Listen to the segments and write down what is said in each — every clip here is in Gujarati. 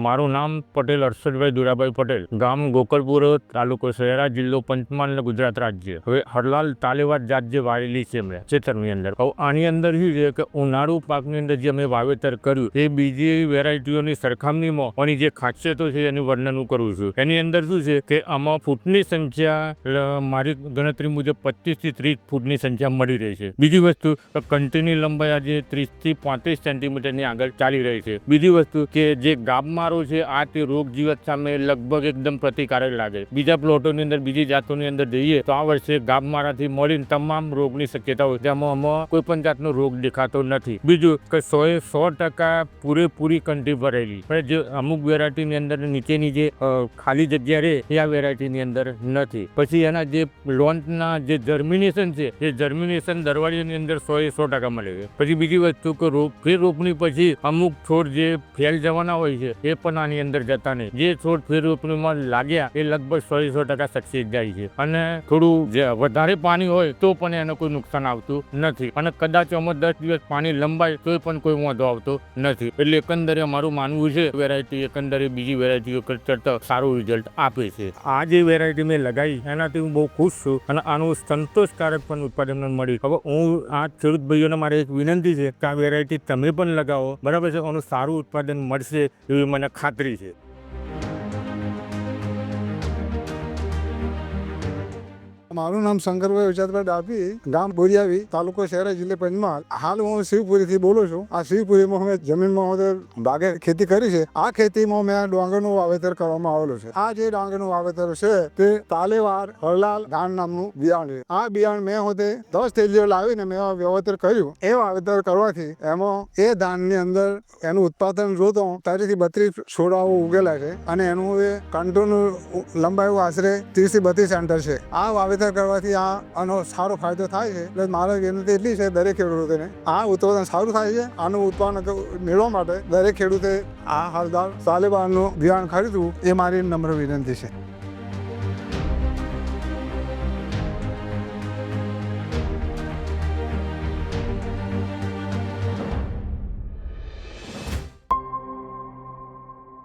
મારું નામ પટેલ હર્ષદભાઈ દુરાભાઈ પટેલ, ગામ ગોકળપુર, તાલુકો શહેરા, જિલ્લો પંચમહાલ ને ગુજરાત રાજ્ય. હવે હરલાલ તાલેવાદ જાત જે વાવેલી છે મેં ખેતરની અંદર. હવે આની અંદર શું છે કે ઉનાળુ પાકની અંદર જે અમે વાવેતર કર્યું એ બીજી વેરાયટીઓની સરખામણીમાં આની જે ખાસિયતો છે એનું વર્ણન હું કરું છું. એની અંદર શું છે કે આમાં ફૂટની સંખ્યા મારી ગણતરી મુજબ 25 થી 30 ફૂટની સંખ્યા મળી રહી છે. બીજી વસ્તુ કંટીની લંબાઈ આજે 30 થી 35 સેન્ટીમીટરની આગળ ચાલી રહી છે. બીજી વસ્તુ કે જે ગાબમારો છે આ તે રોગ જીવત સામે લગભગ એકદમ પ્રતિકારક લાગે. બીજા પ્લોટોની અંદર બીજી જાતોની અંદર જઈએ તો આ વર્ષે ગાબમારાથી મળીને તમામ રોગની શક્યતા હોય તેમાં આમાં કોઈ પણ જાતનો રોગ દેખાતો નથી. બીજું કે 100% પૂરેપૂરી કંઠી ભરેલી, પણ જે અમુક વેરાયટીની અંદર નીચેની જે ખાલી જગ્યા રહે એ આ વેરાયટીની અંદર નથી. પછી એના જે લોન્ચના જે જર્મિનેશન છે એ જર્મિનેશન દરવાડીની અંદર 100% મળે છે. પછી બીજી વસ્તુ કે રોપણી પછી અમુક છોડ જે ફેલ જવાના હોય છે એ પણ આની અંદર જતા નહીં. જે છોડ ફેર રોપણીમાં લાગ્યા એ લગભગ 100% સક્સેસ જાય છે. અને થોડું જે વધારે પાણી હોય તો પણ એને કોઈ નુકસાન આવતું નથી. અને કદાચ આમાં 10 દિવસ પાણી લંબાય તો પણ કોઈ વાંધો આવતો નથી. એટલે એકંદરે મારું માનવું છે વેરાયટી એકંદરે બીજી વેરાયટીઓ કરતા સારું રિઝલ્ટ આપે છે. આ જે વેરાયટી મેં લગાવી એનાથી હું બહુ ખુશ છું અને આનું સંતોષકારક પણ ઉત્પાદન મળ્યું. હવે હું આ ખેડૂત ભાઈઓને મારે એક વિનંતી છે કે આ વેરાયટી તમે પણ લગાવો, બરાબર છે. આનું સારું ઉત્પાદન મળશે એવી મને ખાતરી છે. મારું નામ શંકરભાઈ વિચારભાઈ ડાભી, ગામ બોરિયાવી, તાલુકો શહેરા, જિલ્લો પંચમહાલ. હાલ હું શિવપુરીથી બોલું છું. આ શિવપુરીમાં અમે જમીનમાં બાગે ખેતી કરી છે. આ ખેતીમાં મેં ડાંગરનું વાવેતર કરવામાં આવેલું છે. આ જે ડાંગરનું વાવેતર છે તે તાલેવાર હરલાલ ધાન નામનું બિયારણ છે. આ બિયારણ મેં હોતે 10 થેલીઓ લાવીને મેં વાવેતર કર્યું. એ વાવેતર કરવાથી એમાં એ ધાનની અંદર એનું ઉત્પાદન જોતો 30 થી 32 છોડાઓ ઉગેલા છે અને એનું એ કંટોનું લંબાઈ આશરે 30 થી 32 સેન્ટર છે. આ વાવેતર કરવાથી આનો સારો ફાયદો થાય છે. એટલે મારે વિનંતી એટલી છે દરેક ખેડૂતોને આ ઉત્પાદન સારું થાય છે. આનું ઉત્પાદન મેળવવા માટે દરેક ખેડૂતે આ હરલાલ તાલેવારનું બિયારણ ખરીદવું એ મારી નમ્ર વિનંતી છે.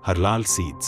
Harlal Seeds.